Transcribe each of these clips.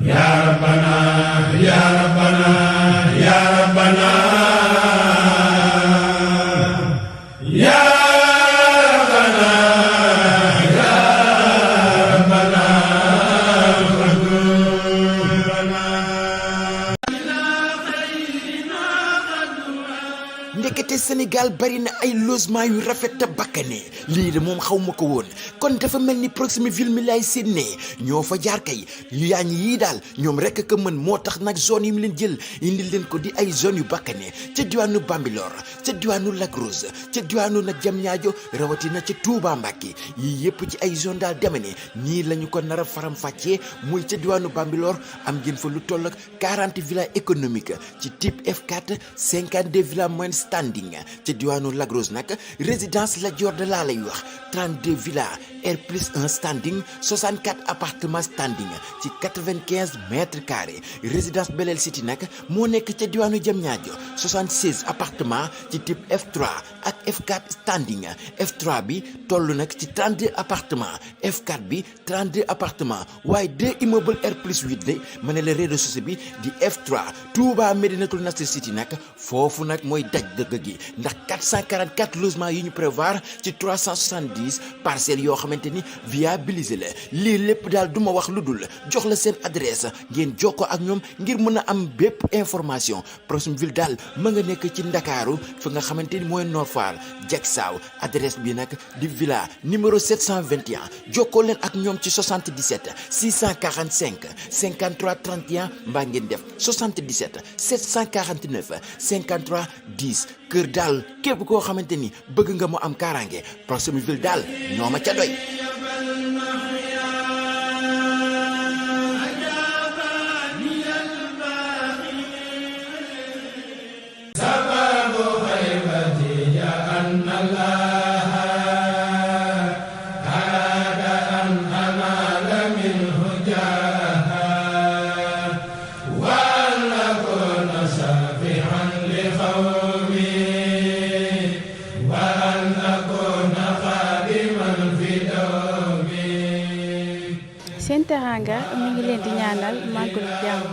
ya rabbana ya rabbana ya rabbana ya rabbana ya rabbana ndekete Sénégal bari na ay logement yu rafet te bakkane lii de moom xaw ma ko woon kon dafa mel ni Proximi Ville mi lay séenee ñoo fa jaar kay yu yaañ yii daal ñoom rek ko mën moo tax nag zone yi mu leen jël indi leen ko di ay zone yu bakkane ca diwaanu Bambilor ca diwaanu Lac Rose ca diwaanu nag Diamniadio rawatina ca Touba Mbacké yii yëpp ci ay zone daal deme ne nii la ñu ko nar a faram fàccee muy ca diwaanu Bambilor am ngeen fa lu toll ak 40 villas économiques ci type F4 52 villas moyennes standing ca diwaanu Lac Rose nag résidence Lat Dior de laa lay wax 32 villas R+1 standing 64 appartements standing ci 95 mètres carrés résidence Belel City nag moo nekk ca diwaanu Diamniadio 76 appartements ci type F3 ak F4 standing F3 bi toll nag ci 32 appartements F4 bi 32 appartements waaye 2 immeubles R+8 de ma ne la rez-de-chaussée bi di F3 Touba Médinatoul Nasr City nag foofu nag mooy daj dëgg gi ndax 444 logements yi ñu prévoir ci 370 parcelles yoo xamante ni viabilisé la lii lépp daal duma wax lu dul jox la seen adresse ngeen jokkoo ak ñoom ngir mën a am bépp information Proximi Ville daal ma nga nekk ci Ndakaaru fi nga xamante ni mooy Nord Foire Diacksao adresse bi nag di villa numéro 721 jokkoo leen ak ñoom ci 77 645 53 31 mbaa ngeen def 77 749 53 10 kër daal képp koo xamante ni bëgg nga mu am kaaraange Proximi Ville daal ñoo ma ca doy. Sen Teranga mi ngi leen di ñaanal màggalu jàmm.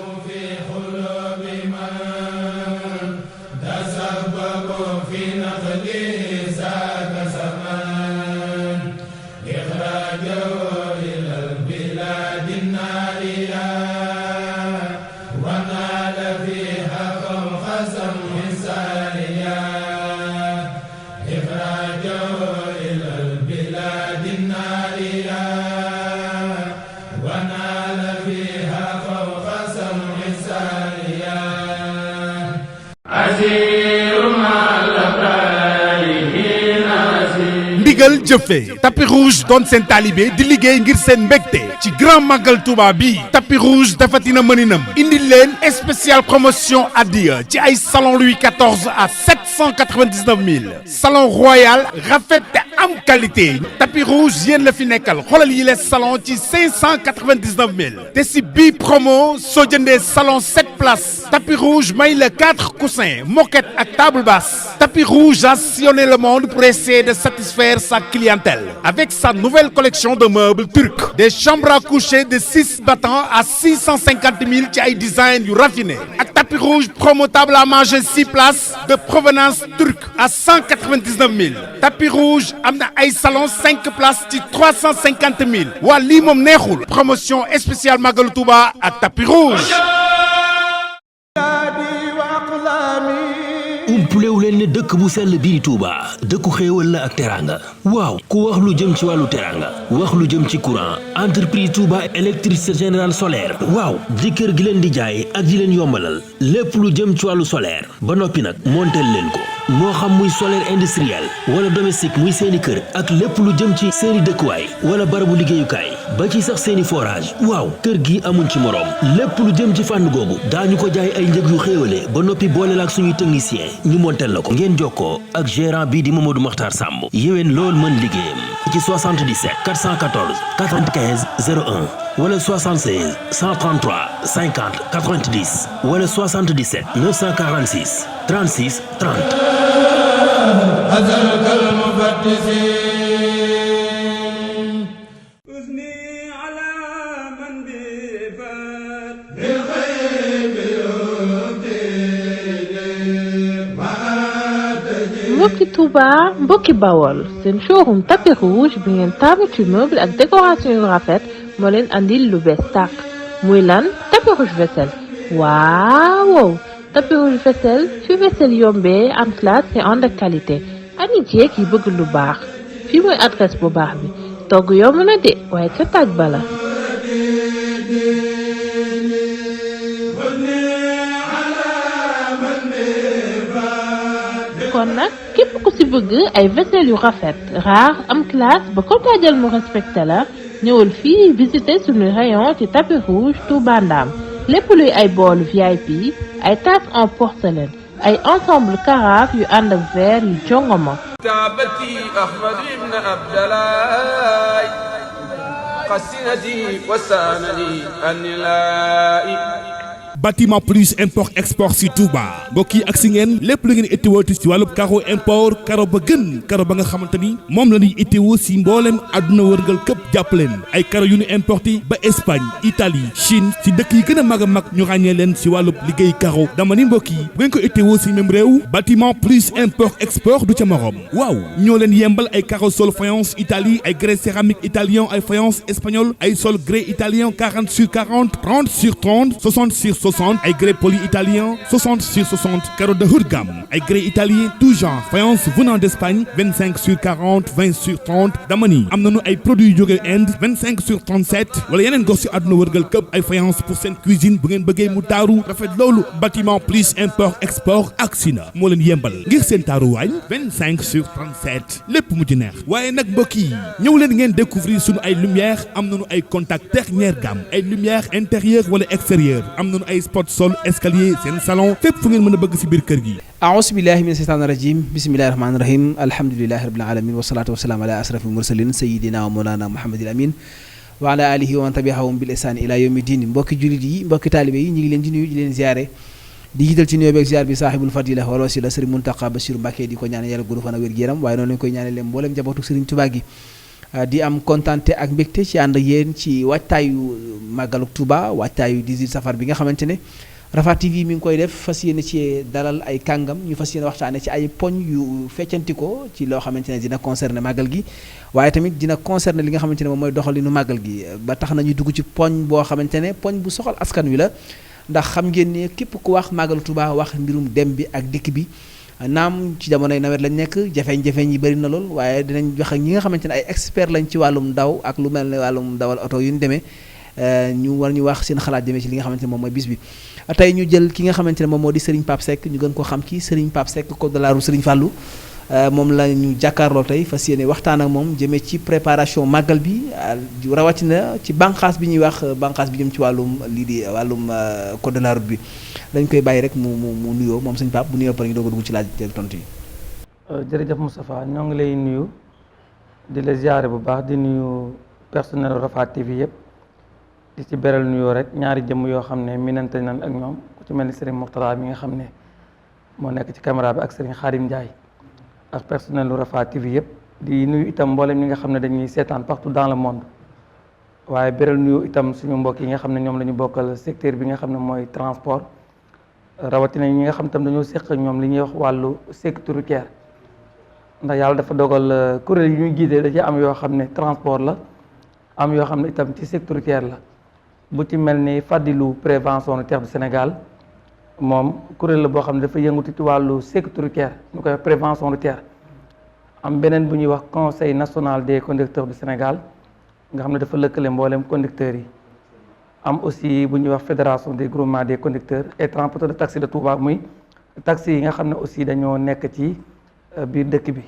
ndigal jëfe tapis rouge doon seen taalibe di liggéey ngir seen mbégte ci grand magal Touba bi tapis rouge dafatina mëninam indi leen spécial promotion addiya ci ay salon Louis XIV à 799 000 salon royal rafet te am qualité tapis rouge yéen la fi nekkal xoolal yi les salon ci 599 000 te si bii promo soo jëndee salon 7 places tapis rouge may la 4 coussins moquette ak table basse tapis rouge a sillonné le monde pour essayer de satisfaire sa clientèle avec sa nouvelle collection de meubles turcs des chambres à coucher de 6 battants à 650 000 ci ay design yu raffiné ak tapis rouge promo table à manger 6 places de provenance turque à 199 000 tapis rouge am na ay salon 5 places ci 350 000 waa lii moom neexul promotion spéciale Magalu Touba ak tapis rouge. umpulewul leen ne dëkk bu sell bii Touba dëkku xéewal la ak teranga waaw ku wax lu jëm ci wàllu teranga wax lu jëm ci courant entreprise Touba électricité générale solaire waaw di kër gi leen di jaay ak di leen yombalal lépp lu jëm ci wàllu solaire ba noppi nag monteel leen ko moo xam muy solaire industriel wala domestique muy seeni kër ak lépp lu jëm ci seeni dëkkuwaay wala barabu liggéeyukaay ba ci sax seeni forage waaw kër gi amuñ ci moroom lépp lu jëm ci fànn googu daañu ko jaay ay njëg yu xéewale ba noppi boole la ak suñuy technicien ñu montel la ko ngeen jokkoo ak gérant bii di Mamadou Makhtar Samb yéwén lool mën liggéeyam ci 77 414 95 01 wala 76 133 50 90 wala 77 946 36 30. mbokki Touba mbokki Bawol seen showroom tapis rouge bi ngeen taamu ci meuble ak décoration yu rafet moo leen andil lu bees tàq muy lan tapis rouge vaisselle waaw tapis rouge vaisselle fi vaisselle yombee am classe et ànd ak qualité ani jeeg yi bëgg lu baax fii mooy adresse bu baax bi togg yomb na de waaye ca taaj bala kon nag képp ku ci bëgg ay vaisselle yu rafet raar am classe ba ko taajal mu respecté la ñëwal fii visiter suñu rayon ci tapis rouge Touba Ndam lépp luy ay boolu VIP ay tasse en porcelaine ay ensemble carafe yu ànd ak verre yu jongoma تعبتي أحمد بن عبد الله قسنتي وسانني النلائي bâtiment plus import export si Touba mbokk yi ak si ngeen lépp lu ngeen itteewooti si wàllub caro import caro ba gën caro ba nga xamante ni moom la ñuy itteewoo si mbooleem àdduna wërngal këpp jàppaleen ay caro yu ñu importé ba Espagne Italie Chine si dëkk yi gën a mag ñu ràññee leen si wàllub liggéey caro dama ni mbokk yi bu ngeen ko itteewoo si même réew bâtiment plus import export du ca morom waaw ñoo leen yembal ay caro sol faïence Italie ay grès céramique italien ay faïence espagnol ay sol grès italien 40 sur 40 30 sur 30 60 sur 60 ay grès poli italien 60 sur 60 carreaux de haut de gamme ay grès italien tout genre faïence venant d'Espagne 25 sur 40 20 sur 30 dama ni am nañu ay produits yu jóge Inde 25 sur 37 wala yeneen gox ci àdduna wërgal këpp ay faïence pour seen cuisine bu ngeen bëggee mu taaru rafet loolu bâtiment plus import export ak sina moo leen yembal ngir seen taaruwaay 25 sur 37 lépp mu ci neex waaye nag mbokk yi ñëw leen ngeen découvrir suñu ay lumière am nañu ay contact dernière gamme ay lumière intérieur wala extérieur am nañu ay spot sol escalier seen salon fépp fu ngeen mën a bëgg ci biir kër gi aousu billahi mina shaytaani rajim bismillahi rahmaani rahim alhamdulillahi rabbil alamin wasalaatu wasalaam ala asrafil mursalin sayidina wa mawlana muhammadil amin wa ala alihi wa man tabi'ahum bil ihsani ila yawmi din mbokki jullit yi mbokki taalibe yi ñu ngi leen di nuyu di leen ziare di jiital ci nuyoo beeg ziar bi saaxibul fadila wal wasila sëriñ Muntaqa Basiru Mbàkke di ko ñaanal yàlla gudd fan ak wér gu yaram waaye noonu lañu koy ñaanal leen mboolem njabootu sëriñ Tuubaa gi di am kontante ak mbégte ci ànd ak yéen ci waajtaayu màggaluk Touba waajtaayu 18 safar bi nga xamante ne Rafah TV mi ngi koy def fas yéene ci dalal ay kàngam ñu fas yéene waxtaane ci ay poñ yu feccantikoo ci loo xamante ne dina concerner màggal gi waaye tamit dina concerner li nga xamante ne moom mooy doxalinu màggal gi ba tax nañu dugg ci poñ boo xamante ne poñ bu soxal askan wi la ndax xam ngeen ne képp ku wax màggalu Touba wax mbirum dem bi ak dikk bi naam ci jamonoy nawet lañ nekk jafeñ-jafeñ yi bëri na lool waaye dinañ wax ak ñi nga xamante ne ay expert lañ ci wàllum daw ak lu mel ne wàllum dawal oto yu ñu demee ñu war ñu wax seen xalaat demee ci li nga xamante ne moom mooy bis bi tey ñu jël ki nga xamante ne moom moo di Serigne Pape Seck ñu gën ko xam ci Serigne Pape Seck code de la route Serigne Fallou moom la ñu jàkkaarloo tey fas yéene waxtaan ak moom jëmee ci préparation màggal bi rawatina ci bànqaas bi ñuy wax bànqaas bi jëm ci wàllum lii di wàllum code de la route bi dañ koy bàyyi rek mu nuyoo moom Serigne Pape bu nuyoo pare ñu doog a dugg ci laaj tontu yi. jërëjëf Moustapha ñoo ngi lay nuyu di la ziare bu baax di nuyu personnel Rafah TV yëpp. di ci beral nuyoo rek ñaari jëmm yoo xam ne minante nañ ak ñoom ku ci mel ni Serigne Mourtala mi nga xam ne moo nekk ci caméra bi ak Serigne Khadim Ndiaye ak personnel lu Rafah TV yëpp di nuyu itam mboolem ñi nga xam ne dañuy seetaan partout dans le monde waaye beral nuyoo itam suñu mbokk yi nga xam ne ñoom la ñu bokkal secteur bi nga xam ne mooy transport rawatina ñi nga xam itam dañoo seq ak ñoom li ñuy wax wàllu sécurité routière ndax yàlla dafa dogal kuréel yi ñuy jiite da ci am yoo xam ne transport la am yoo xam ne itam ci secteur routière la bu ci mel ni Fadilu prévention routière du Sénégal moom kuréel la boo xam ne dafa yëngatu ci wàllu sécurité routière ñu koy prévention routière am beneen bu ñuy wax conseil national des conducteurs du Sénégal nga xam ne dafa lëkkale mboolem conducteurs yi am aussi bu ñuy wax fédération des groupements des conducteurs et transporteurs de taxi de Touba muy taxi yi nga xam ne aussi dañoo nekk ci biir dëkk bi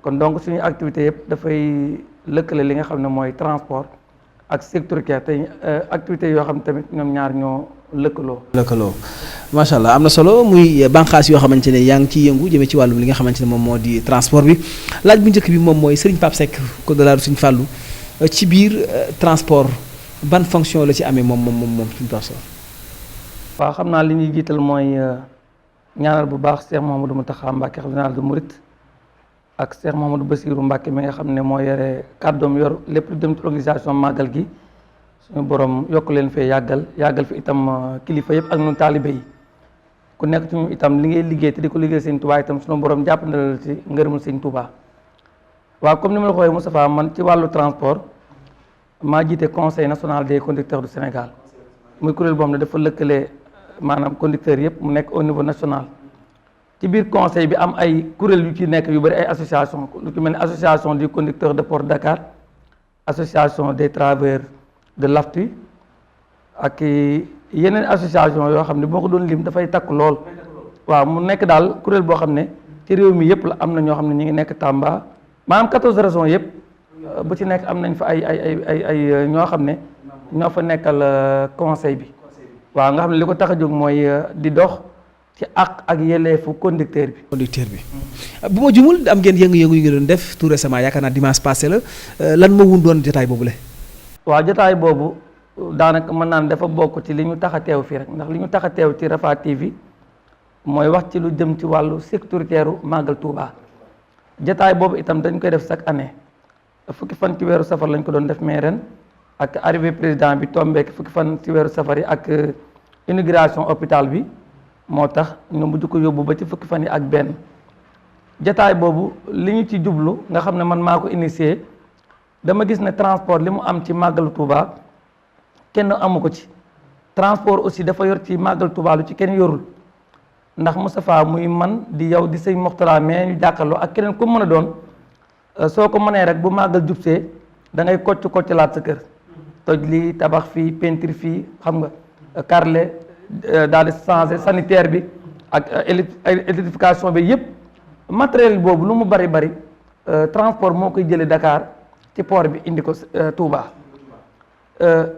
kon donc suñu activité yëpp dafay lëkkale li nga xam ne mooy transport ak secteur routier te activités yoo xam ne tamit ñoom ñaar ñoo lëkkaloo macha allah am na solo muy bànqaas yoo xamante ne yaa ngi ciy yëngu jëmee ci wàllum li nga xamante ne moom moo di transport bi laaj bu njëkk bi moom mooy Serigne Pape Seck code de la route Serigne Fallou ci biir transport ban fonction la ci amee moom Serigne Pape Seck. waaw xam naa li ñuy jiital mooy ñaanal bu baax Cheikh Mouhamadou Mountakha Mbacké xalifa général des mourides ak Cheikh Mouhamadou Bassirou Mbacké mi nga xam ne moo yore kàddoom yor lépp lu dem ci organisation màggal gi suñu borom yokk leen fee yàggal fi itam kilifa yëpp ak ñun taalibe yi ku nekk ci ñu itam li ngay liggéey te di ko liggéey sëñ Touba itam suñu borom jàpp na la ci ngërëmul sëñ Touba. waaw comme ni ma la ko waxee Moustapha man ci wàllu transport maa jiite conseil national des conducteurs du Sénégal muy kuréel boo xam ne dafa lëkkale maanaam conducteurs yëpp mu nekk au niveau national. ci biir conseil bi am ay kuréel yu ci nekk yu bëri ay association lu ci mel ni association du conducteur de Port Dakar association des travailleurs de l'AFTU ak yeneen association yoo xam ne boo ko doon lim dafay takk lool. waaw mu nekk daal kuréel boo xam ne ci réew mi yëpp la am na ñoo xam ne ñu ngi nekk Tamba maanaam 14 régions yëpp bu ci nekk am nañ fa ay ñoo xam ne ñoo fa nekkal conseil bi waaw nga xam ne li ko tax a jóg mooy di dox ci ak yelleefu conducteur bi. bu ma jumul am ngeen yëngu-yëngu yu ngi doon def tout récemment yaakaar naa dimanche passé la lan moo wun doon jotaay boobu le waaw jotaay boobu daanaka mën naan dafa bokk ci li ñu tax a teew fii rek ndax li ñu tax a teew ci Rafah TV mooy wax ci lu jëm ci wàllu sécuritaire Magal Touba jotaay boobu itam dañ koy def chaque année fukki fan ci weeru safar lañ ko doon def mais ren ak arrivé président bi tombeek fukki fan ci weeru safar yi ak inauguration hôpital bi moo tax ñu mujj ko yóbbu ba ci fukki fan yi ak benn jotaay boobu li ñu ci jublu nga xam ne man maa ko initié dama gis ne transport li mu am ci Magalu Touba kenn amu ko ci transport aussi dafa yor ci Magalu Touba lu ci kenn yorul ndax Moustapha muy man di yow di sëñ Moxtala mais ñu jàkkaarloo ak keneen ku mën a doon soo ko mënee rek bu màggal jubsee da ngay kocc laat sa kër toj lii tabax fii peinture fii xam nga carrelé daal di changé sanitaire bi ak électrification bi yëpp matériel boobu lu mu bari transport moo koy jëlee Dakar ci port bi indi ko Touba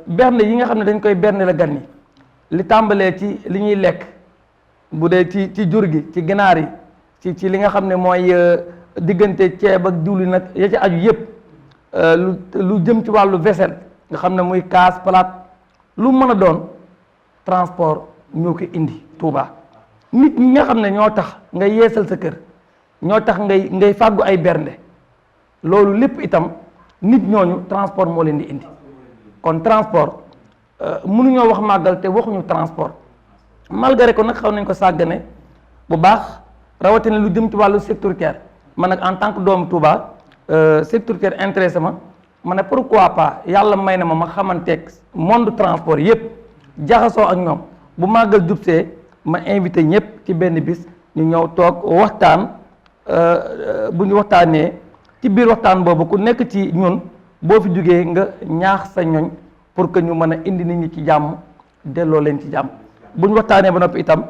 berne yi nga xam ne dañ koy berne la gan yi li tàmbalee ci li ñuy lekk bu dee ci jur gi ci ginaar yi ci li nga xam ne mooy diggante ceeb ak diwlin nag ya ci aju yëpp lu jëm ci wàllu vaisselle nga xam ne muy kaas palaat lu mën a doon transport ñoo ko indi Touba nit ñi nga xam ne ñoo tax ngay yeesal sa kër ñoo tax ngay fàggu ay bernde loolu lépp itam nit ñooñu transport moo leen di indi kon transport mënuñoo wax màggal te waxuñu transport malgré ko nag xaw nañ ko sàggane bu baax rawatina lu jëm ci wàllu sécuritaire man nag en tant que doomu Touba sécuritaire intéressé ma ne pourquoi pas yàlla may na ma xamanteeg monde transport yépp jaxasoo ak ñoom bu màggal jubsee ma invité ñëpp ci benn bis ñu ñëw toog waxtaan bu ñu waxtaanee ci biir waxtaan boobu ku nekk ci ñun boo fi jógee nga ñaax sa ñoñ pour que ñu mën a indi nit ñi ci jàmm delloo leen ci jàmm bu ñu waxtaanee ba noppi itam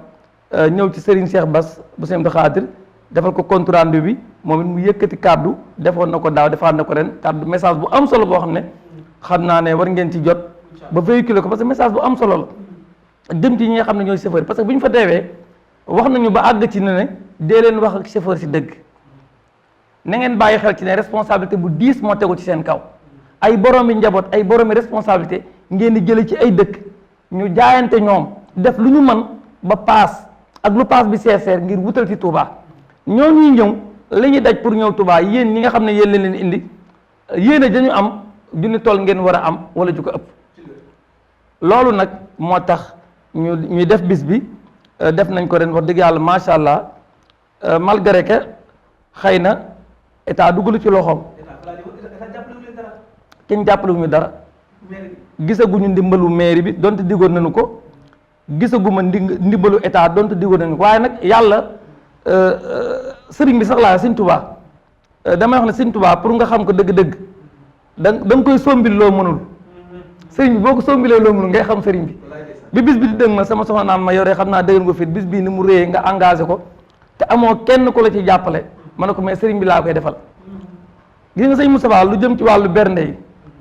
ñëw ci Serigne Cheikh Bass bu Sëñ Abdou Khadir defal ko compte rendu bi moom it mu yëkkati kàddu defoon na ko daaw defaat na ko ren kàddu message bu am solo boo xam ne xam naa ne war ngeen ci jot ba véhiculer ko parce que message bu am solo la dem ci ñi nga xam ne ñooy chauffeur parce que bu ñu fa teewee wax nañu ba àgg ci ne dee leen wax ak chauffeur si dëgg na ngeen bàyyi xel ci ne responsabilité bu diis moo tegu ci seen kaw ay boroomi njaboot ay boroomi responsabilité ngeen di jële ci ay dëkk ñu jaayante ñoom def lu ñu mën ba paas ak lu paas bi seer ngir wutal ci Touba ñoo ñuy ñëw la ñuy daj pour ñëw Touba yéen ñi nga xam ne yéen leen indi yéen a dañu am junni tool ngeen war a am wala ju ko ëpp loolu nag moo tax ñuy def bis bi def nañ ko ren wax dëgg yàlla macha allah malgré que xëy na état duggalu ci loxoom kenn jàppalewuñu dara gisaguñu ndimbalu mairie bi donte diggoon nañu ko gisaguma ndimbalu état donte diggoon nañu ko waaye nag yàlla sëriñ bi sax laa sëñ Touba damay wax ne sëñ Touba pour nga xam ko dëgg-dëgg da nga koy sombil loo mënul sëriñ bi boo ko sombilee loo mënul ngay xam sëriñ bi bis bi di dëgg ma sama soxna naan ma yoree xam naa dëgg nga fit bis bii ni mu réyee nga engagé ko te amoo kenn ku la ci jàppale ma ne ko mais sëriñ bi laa koy defal gis nga sëñ Moustapha lu jëm ci wàllu bernde yi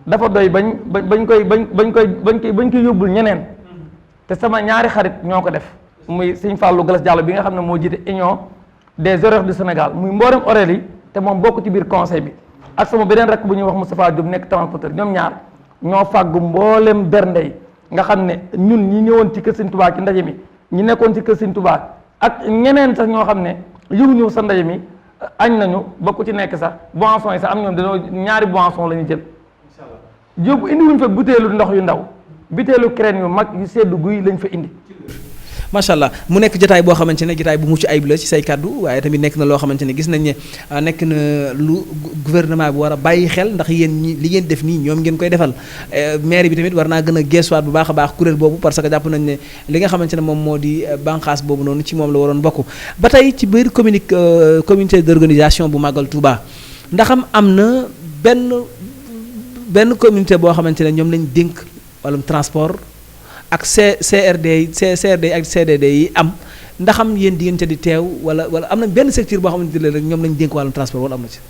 dafa doy bañ koy yóbbul ñeneen te sama ñaari xarit ñoo ko def muy sëñ Fallou Galas Diallo bi nga xam ne moo jiite union des horaires du Sénégal muy mboolem horaire yi te moom bokk ci biir conseil bi ak sama beneen rek bu ñuy wax Moustapha Diop nekk transporteur ñoom ñaar ñoo fàggu mboolem bernde yi nga xam ne ñun ñi ñëwoon ci kër Sëñ Touba ci ndaje mi ñi nekkoon ci kër Sëñ Touba ak ñeneen sax ñoo xam ne yëguñu sa ndaje mi añ nañu ba ku ci nekk sax boisson yi sax am ñoom dañoo ñaari boisson la ñu jël yóbbu indi wuñ fa butéelu ndox yu ndaw butéelu crème yu mag yu seddu guy lañ fa indi. macha allah mu nekk jotaay boo xamante ne jotaay bu mucc ayib la ci say kaddu waaye tamit nekk na loo xamante ne gis nañ ne nekk na lu gouvernement bi war a bàyyi xel ndax yéen ñi li ngeen def nii ñoom ngeen koy defal maire bi tamit war naa gën a geesuwaat bu baax a baax kuréel boobu parce que jàpp nañ ne li nga xamante ne moom moo di bànqaas boobu noonu ci moom la waroon bokk ba tey ci biir comité d'organisation bu Magal Touba ndaxam am na benn communauté boo xamante ne ñoom lañ dénk wàllum transport ak CRD ak CDD yi am ndaxam yéen di ngeen ca di teew wala am na benn secteur boo xamante ne rek ñoom lañ dénk wàllum transport wala am na ci.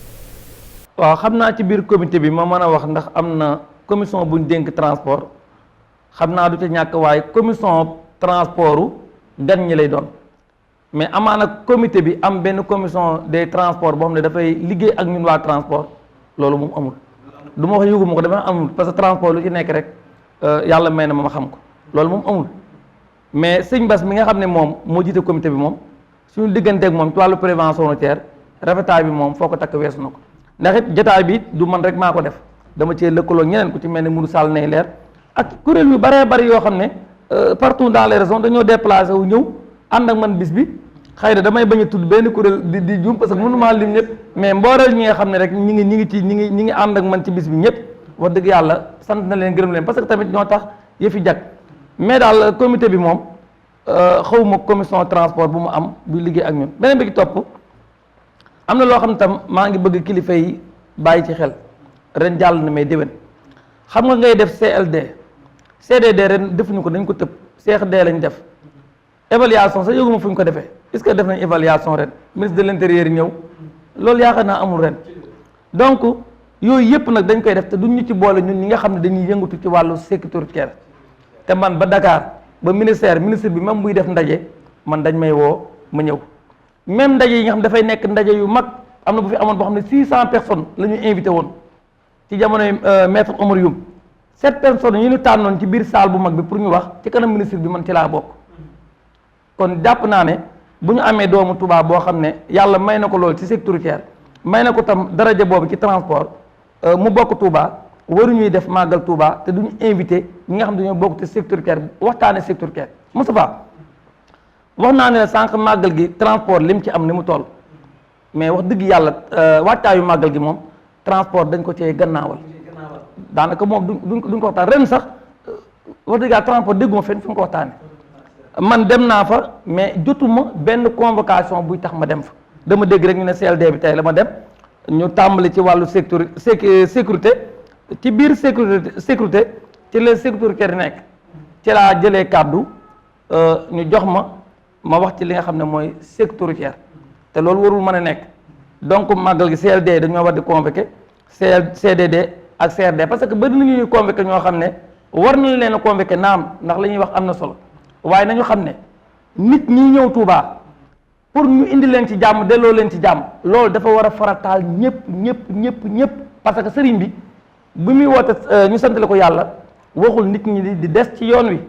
waaw xam naa ci biir comité bi ma mën a wax ndax am na commission bu ñu dénk transport xam naa du ca ñàkk waaye commission transportu gan ñi lay doon mais amaana comité bi am benn commission des transports boo xam ne dafay liggéey ak ñun waa transport loolu moom amul du ma wax yëgu ma ko dafa amul parce que transport lu ci nekk rek yàlla may na ma xam ko. loolu moom amul mais sëñ Bass mi nga xam ne moom moo jiite comité bi moom suñu digganteeg moom ci wàllu prévention routière rafetaay bi moom foo ko takk weesu na ko ndax it jotaay bi du man rek maa ko def dama cee lëkkaloo ñeneen ku ci mel ne Moudou Sall nay leer ak kuréel yu baree bari yoo xam ne partout dans les régions dañoo déplacé wu ñëw ànd ak man bis bi xëy na damay bañ a tudd benn kuréel di jum parce que mënu maa lim ñëpp mais mbooleel ñi nga xam ne rek ñi ngi ànd ak man ci bis bi ñëpp wax dëgg yàlla sant na leen gërëm leen parce que tamit ñoo tax yëfi jag mais daal comité bi moom xawma commission transport bu mu am buy liggéey ak ñun beneen bi ki topp am na loo xam ne tam maa ngi bëgg kilifa yi bàyyi ci xel ren jàll na may déwén xam nga ngay def CLD CDD ren defuñu ko dañ ko tëb CRD lañ def évaluation sax yëguma fu ñu ko defee est-ce que def nañ évaluation ren ministre de l'intérieur ñëw loolu yaakaar naa amul ren donc yooyu yëpp nag dañ koy def te duñ ñu ci boole ñun ñi nga xam ne dañuy yëngatu ci wàllu sécurité te man ba Dakar ba ministre bi même buy def ndaje man dañ may woo ma ñëw même ndaje yi nga xam dafay nekk ndaje yu mag am na bu fi amoon boo xam ne 600 personnes la ñu invité woon ci jamonoy maître Omar Youm 7 personnes ñu tànnoon ci biir salle bu mag bi pour ñu wax ci kanam ministre bi man ci laa bokk kon jàpp naa ne bu ñu amee doomu Touba boo xam ne yàlla may na ko loolu ci sécurité may na ko tam daraja boobu ci transport mu bokk Touba waruñuy def màggal Touba te duñu invité ñi nga xam ne dañoo bokk ci sécuritaire waxtaane sécuritaire Moustapha wax naa ne sànq màggal gi transport lim ci am ni mu toll mais wax dëgg yàlla wàccaayu màggal gi moom transport dañ ko cee gannaawal daanaka moom duñ ko waxtaan ren sax wax dëgg yàlla transport dégguma fenn fu ñu ko waxtaane man dem naa fa mais jotuma benn convocation buy tax ma dem fa dama dégg rek ñu ne CLD bi tey la ma dem ñu tàmbali ci wàllu sécurité ci biir sécurité ci la sécurité nekk ci laa jëlee kàddu ñu jox ma wax ci li nga xam ne mooy sécurité te loolu warul mën a nekk donc màggal gi CLD dañoo war di convoqué CDD ak CRD parce que bëri nañu ñuy convoqué ñoo xam ne war nañ leen a convoqué naam ndax la ñuy wax am na solo waaye nañu xam ne nit ñi ñëw Touba pour ñu indi leen ci jàmm delloo leen ci jàmm loolu dafa war a farataal ñëpp parce que sëriñ bi bu muy woote ñu santale ko yàlla waxul nit ñi di des ci yoon wi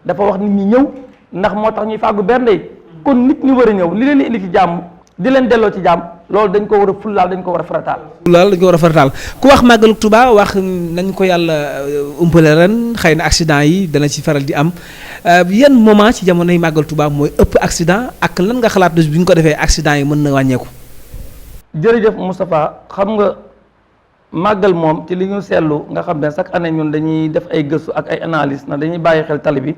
dafa wax nit ñi ñëw ndax moo tax ñuy fàggu bernde yi kon nit ñi war a ñëw li leen di indi ci jàmm di leen delloo ci jàmm loolu dañ ko war a fullaal dañ ko war a farataal. loolu dañ ko war a farataal ku wax màggalu Touba wax nañ ko yàlla umpale ren xëy na accident yi dana ci faral di am yan moment ci jamonoy màggal Touba mooy ëpp accident ak lan nga xalaat bi ñu ko defee accident yi mën na wàññeeku. jërëjëf Moustapha xam nga màggal moom ci li ñu seetlu nga xam ne chaque année ñun dañuy def ay gëstu ak ay analyse na dañuy bàyyi xel tali bi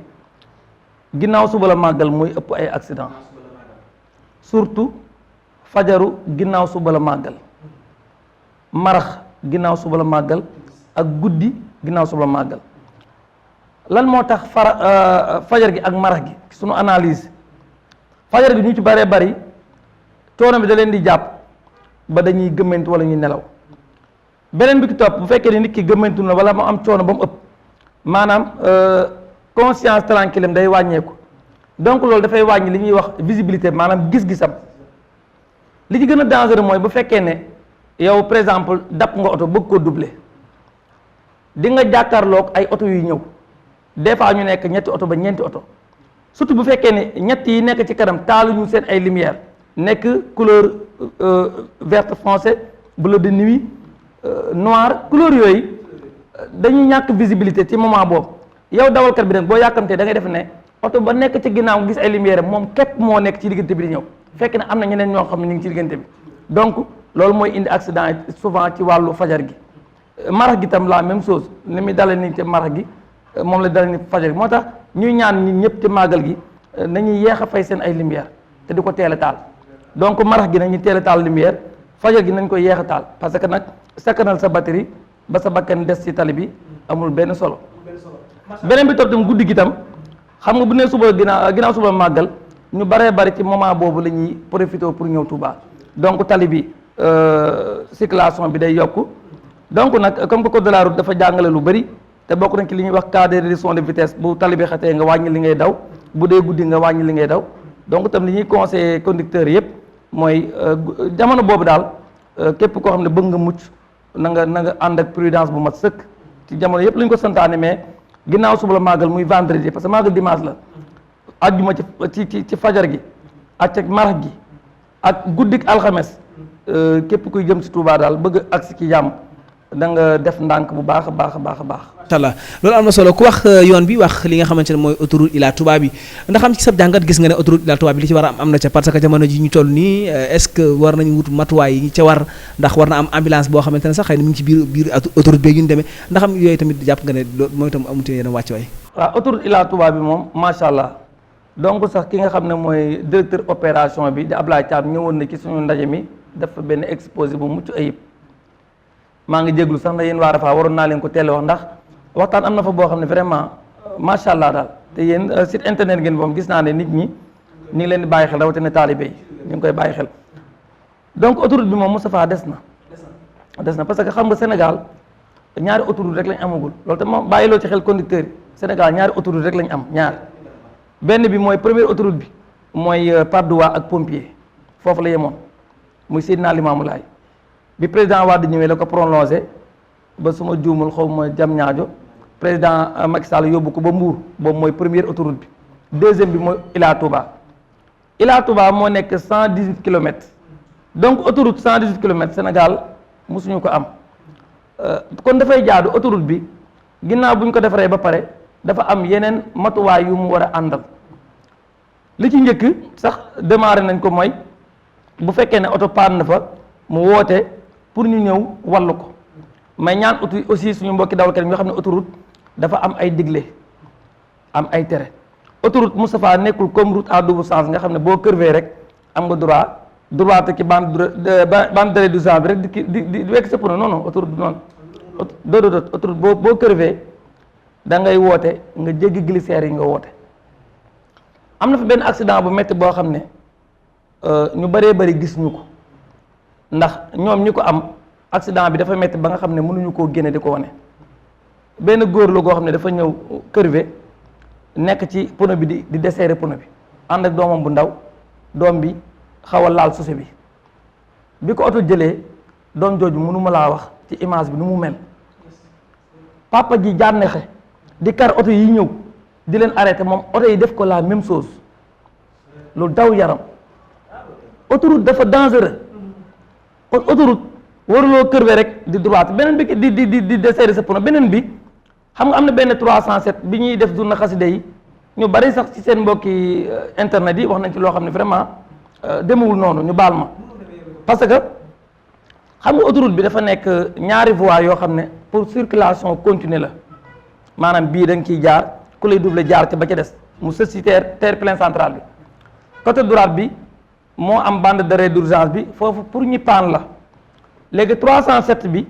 ginnaaw suba la màggal mooy ëpp ay accident surtout fajaru ginnaaw suba la màggal marax ginnaaw suba la màggal ak guddi ginnaaw suba la màggal lan moo tax fajar gi ak marax gi sunu analyse fajar gi ñu ci bëree bëri coono bi da leen di jàpp ba dañuy gëmmantu wala ñuy nelaw beneen bi ki topp bu fekkee ne nit ki gëmmantu na wala mu am coono ba mu ëpp maanaam conscience tranquille am day wàññeeku donc loolu dafay wàññi li ñuy wax visibilité maanaam gis-gisam li ci gën a dangereux mooy bu fekkee ne yow par exemple dab nga oto bëgg koo doubler di nga jàkkaarloog ay oto yuy ñëw des fois ñu nekk ñetti oto ba ñeenti oto surtout bu fekkee ne ñett yi nekk ci kanam taaluñu seen ay lumière nekk couleur vert foncé bleu de nuit noir couleur yooyu dañuy ñàkk visibilité ci moment boobu yow dawalkat bi nag boo yàkkamtee da ngay def ne oto ba nekk ci ginnaaw gis ay lumière moom képp moo nekk ci diggante bi di ñëw fekk ne am na ñeneen ñoo xam ne ñu ngi ci diggante bi donc loolu mooy indi accident yi souvent ci wàllu fajar gi. marax gi tam la même chose ni muy dale ni ci marax gi moom la dale ni fajar gi moo tax ñuy ñaan nit ñëpp ci màggal gi nañuy yeex a fay seen ay lumière te di ko teel a taal donc marax gi nañu teel a taal lumière fajar gi nañ ko yeex a taal parce que nag sakkanal sa batterie ba sa bakkan des ci tali bi amul benn solo. beneen bi topp tam guddi gi tam xam nga bu ne suba ginnaaw suba màggal ñu baree bari ci moment boobu la ñuy profité pour ñëw Touba donc tali bi circulation bi day yokku donc nag comme que code de la route dafa jàngale lu bëri te bokk nañ ci li ñuy wax cas de réduction de vitesse bu tali bi xatee nga wàññi li ngay daw bu dee guddi nga wàññi li ngay daw donc tam li ñuy conseillé conducteurs yëpp mooy jamono boobu daal képp koo xam ne bëgg nga mucc na nga ànd ak prudence bu mat sëkk ci jamono yëpp la ñu ko santaane mais ginnaaw suba la màggal muy vendredi parce que màggal dimanche la ajjuma ci fajar gi ak ci marax gi ak guddik alxames képp kuy jëm ci Touba daal bëgg agsi ci jàmm da nga def ndànk bu baax a baax a baax a baax. macha allah loolu am na solo ku wax yoon bi wax li nga xamante ne mooy autoroute Ila Touba bi ndax am ci sa jàngat gis nga ne autoroute Ila Touba bi li ci war a am na ca parce que jamono ji ñu toll nii est-ce que war nañu wut matuwaay yi ca war ndax war na am ambulance boo xamante ne sax xëy na mu ngi ci biir autoroute bi yu ñu demee ndax am yooyu tamit jàpp nga ne loolu mooy itam amutee yeneen wàccuwaay. waaw autoroute Ila Touba bi moom macha allah donc sax ki nga xam ne mooy directeur opération bi di Ablaye Thiam ñëwoon na ci suñu ndaje mi dafa benn exposé bu mucc ayib. maa ngi jéglu sax na yéen waa Rafah waroon naa leen ko teel wax ndax waxtaan am na fa boo xam ne vraiment macha allah daal te yéen site internet ngeen moom gis naa ne nit ñi ñu ngi leen di bàyyi xel rawatina taalibe yi ñu ngi koy bàyyi xel donc autoroute bi moom Moustapha des na parce que xam nga Sénégal ñaari autoroute rek lañ amagul loolu te moom bàyyiloo ci xel conducteur yi Sénégal ñaari autoroute rek lañ am ñaar benn bi mooy première autoroute bi mooy Patte d'Oie ak Pompier foofu la yemoon muy Seydina Limamou Laye bi président Wade ñëwee la ko prolongé ba suma juumul xaw ma jam ñaajo président Macky Sall yóbbu ko ba Mbour boobu mooy première autoroute bi deuxième bi mooy Ila Touba moo nekk 118 kilomètres donc autoroute 118 kilomètres Sénégal mosuñu ko am kon dafay jaadu autoroute bi ginnaaw bu ñu ko defaree ba pare dafa am yeneen matuwaay yu mu war a àndal li ci njëkk sax démarré nañ ko mooy bu fekkee ne oto panne na fa mu woote pour ñu ñëw wallu ko mais ñaan aussi suñu mbokki dawalkat yi ñoo xam ne autoroute dafa am ay digle am ay tere autoroute Moustapha nekkul comme route à double sens nga xam ne boo curvé rek am nga droit ci bande d'arrêt d'urgence bi rek di wekk sa pneu non autoroute bi noonu doodoo autoroute boo curvé da ngay woote nga jéggi glissière yi nga woote am na fa benn accident bu métti boo xam ne ñu bëree bëri gis ñu ko ndax ñoom ñi ko am accident bi dafa métti ba nga xam ne mënuñu koo génne di ko wane benn góor la goo xam ne dafa ñëw curvé nekk ci pneu bi di desserrer pneu bi ànd ak doomam bu ndaw doom bi xaw a laal sose bi ko oto jëlee doom jooju mënuma laa wax ci image bi nu mu mel papa ji jànnexe di kar oto yi ñëw di leen arrêté moom oto yi def ko la même chose loolu daw yaram autoroute dafa dangereux autoroute waruloo curvé rek di droite beneen bi di desserrer sa pneu beneen bi xam nga am na benn 307 bi ñuy def journée xasida yi ñu bari sax ci seen mbokki internet yi wax nañ ci loo xam ne vraiment demewul noonu ñu baal ma parce que xam nga autoroute bi dafa nekk ñaari voies yoo xam ne pour circulation continue la maanaam bii da nga ciy jaar ku lay double jaar ca ba ca des mu sës ci terre-plein central bi côté droite bi moo am bande d'arrêt d'urgence bi foofu pour ñi paan la léegi 307 bi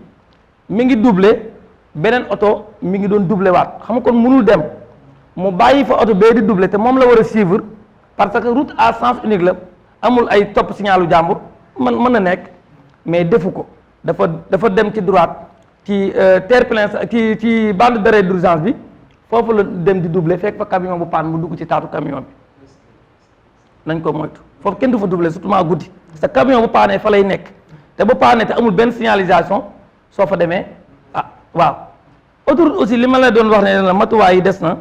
mi ngi doublé beneen oto mi ngi doon doublé waat xam nga kon mënul dem mu bàyyi fa oto bee di doublé te moom la war a suivre parce que route à sens unique la amul ay topp signalu jàmbur mën na nekk mais defu ko dafa dem ci droite ci terre-plein ci bande d'arrêt d'urgence bi foofu la dem di doublé fekk fa camion bu paan mu dugg ci taatu camion bi nañ ko moytu foofu kenn du fa doublé surtout maa guddi sa camion bu paanee fa lay nekk te bu paanee te amul benn signalisation soo fa demee waaw autoroute aussi li ma la doon wax ne la matuwaay yi des na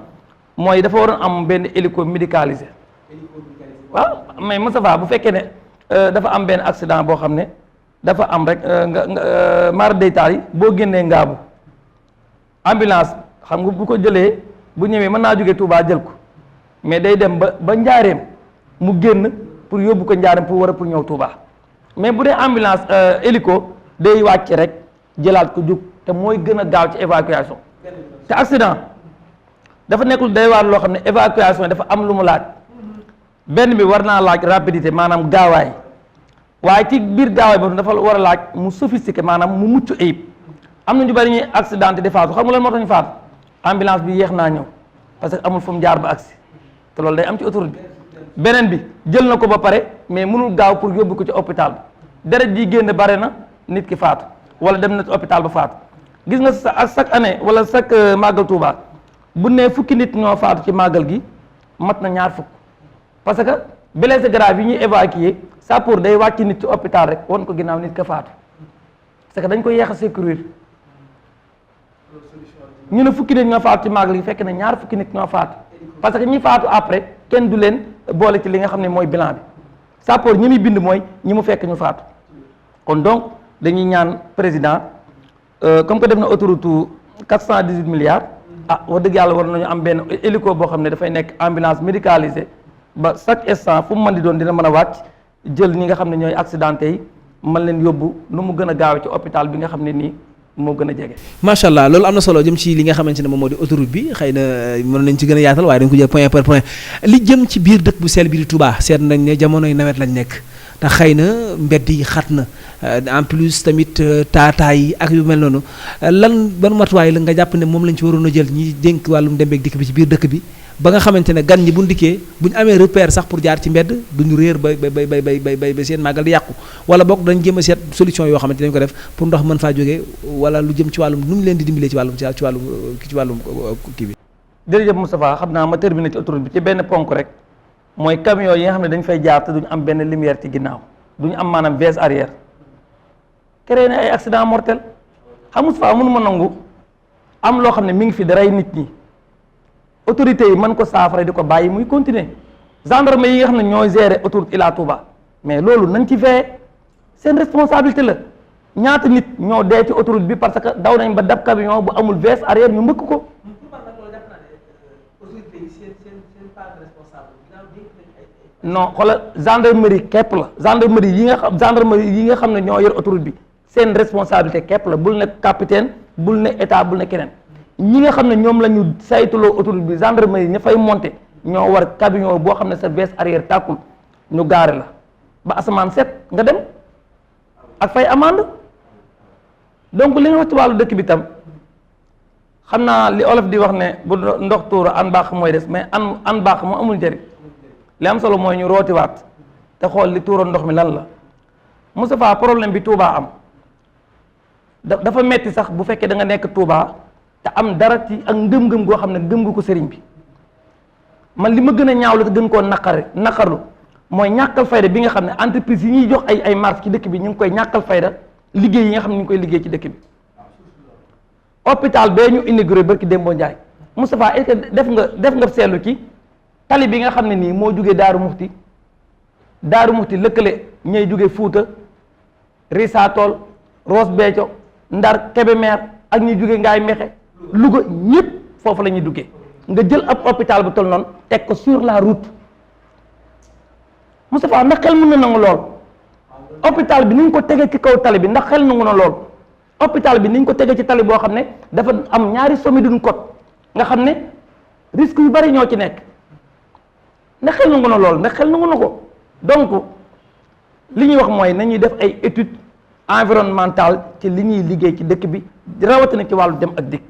mooy dafa waroon am benn hélico médicalisé waaw mais Moustapha bu fekkee ne dafa am benn accident boo xam ne dafa am rek nga mara deytaal yi boo génnee ngaabu ambulance xam nga bu ko jëlee bu ñëwee mën naa jógee Touba jël ko mais day dem ba Njaareem mu génn pour yóbbu ko Njaareem pour ñëw Touba mais bu dee ambulance hélico day wàcc rek jëlaat ko jug te mooy gën a gaaw ci évacuation te accident dafa nekkul day waar loo xam ne évacuation dafa am lu mu laaj benn bi war naa laaj rapidité maanaam gaawaay waaye ci biir gaawaay boobu dafa war a laaj mu sophistiqué maanaam mu mucc ayib am na ñu bari ñuy accidenté di faatu xam nga lan moo tax ñu faatu ambulance bi yéex naa ñëw parce que amul fu mu jaar ba agsi te loolu day am ci autoroute bi beneen bi jël na ko ba pare mais mënul gaaw pour yóbbu ko ci hôpital bi deret ji génn bare na nit ki faatu wala dem na ci hôpital ba faatu gis nga chaque année wala chaque màggal Touba bu ne fukki nit ñoo faatu ci màggal gi mat na ñaar fukk parce que blessé grave yi ñuy évacuer sapeur day wàcc nit ci hôpital rek won ko ginnaaw nit ka faatu parce que dañ ko yeex a sécurité ñu ne fukki nit ñoo faatu ci màggal gi fekk na ñaar fukki nit ñoo faatu parce que ñi faatu après kenn du leen boole ci li nga xam ne mooy bilan bi sapeur ñi muy bind mooy ñi mu fekk ñu faatu kon donc dañuy ñaan président comme que def na autoroute 418 milliards wax dëgg yàlla war nañu am benn hélico boo xam ne dafay nekk ambulance médicalisée ba chaque instant fu mu mën di doon dina mën a wàcc jël ñi nga xam ne ñooy accidenté yi mën leen yóbbu nu mu gën a gaaw ci hôpital bi nga xam ne nii moo gën a jege. macha allah loolu am na solo jëm ci li nga xamante ne moom moo di autoroute bi xëy na mën nañ ci gën a yaatal waaye dañ ko jël point par point li jëm ci biir dëkk bu sell bi di Touba seet nañ ne jamonoy nawet lañ nekk ndax xëy na mbedd yi xat na en plus tamit taataay yi ak yu mel noonu lan ban matuwaay la nga jàpp ne moom lañ ci waroon a jël ñi dénk wàllum dem beeg dikk bi ci biir dëkk bi ba nga xamante ne gan ñi bu ndikkee bu ñu amee repère sax pour jaar ci mbedd duñu réer ba seen màggal di yàqu wala boog dañ jéem a seet solution yoo xamante dañ ko def pour ndox mën faa jógee wala lu jëm ci wàllum nu mu leen di dimbalee ci wàllum kii bi. jërëjëf Moustapha xam naa ma terminé ci autoroute bi ci benn ponk rek mooy camion yi nga xam ne dañ fay jaar te duñu am benn lumière ci ginnaaw duñu am maanaam vis arrière créé na ay accident mortel xam Moustapha mënu ma nangu am loo xam ne mi ngi fi daray nit ñi autorités yi mën ko saafara di ko bàyyi muy continuer gendarme yi nga xam ne ñooy gérer autoroute Ila Touba mais loolu nañ ci veillé seen responsabilité la ñaata nit ñoo dee ci autoroute bi parce que daw nañ ba dab camion bu amul vis arrière ñu mbëkk ko. non xoolal gendarmerie képp la gendarmerie yi nga xam ne ñoo yor autoroute bi seen responsabilité képp la bul ne capitaine bul ne état bul ne keneen ñi nga xam ne ñoom la ñu saytuloo autoroute bi gendarmerie ña fay monter ñoo war camion boo xam ne sa vis arrière tàkkul ñu gaare la ba asamaan set nga dem ak fay amende donc li nga wax ci wàllu dëkk bi tam xam naa li olof di wax ne bu ndox tuura an baax mooy des mais an baax moo amul njëriñ li am solo mooy ñu rootiwaat te xool li tuuroon ndox mi lan la Moustapha problème bi Touba am dafa metti sax bu fekkee da nga nekk Touba te am dara ci ak ngëm-ngëm goo xam ne gëm nga ko sëriñ bi man li ma gën a ñaawlu te gën koo naqarlu mooy ñàkkal fayda bi nga xam ne entreprise yi ñuy jox ay marque ci dëkk bi ñu ngi koy ñàkkal fayda liggéey yi nga xam ne ñu ngi koy liggéey ci dëkk bi hôpital bee ñu inauguré barki Dembo Ndiaye Moustapha est-ce que def nga seetlu ci tali bi nga xam ne nii moo jugee Daaru Muxti lëkkale ñay jugee Fuuta Rissa Tool Ross Béthio Ndar Kébémer ak ñuy jugee Ngaay Mexe Louga ñëpp foofu la ñuy duggee nga jël ab hôpital bu toll noonu teg ko sur la route Moustapha ndax xel mën na nangu lool hôpital bi ni ñu ko tegee ci kaw tali bi ndax xel nangu na lool hôpital bi ni ñu ko tegee ci tali boo xam ne dafa am ñaari sommet d'une côte nga xam ne risque yu bari ñoo ci nekk ndax xel nangu na lool ndax xel nangu na ko donc li ñuy wax mooy nañuy def ay études environnementales ci li ñuy liggéey ci dëkk bi rawatina ci wàllu dem ak dikk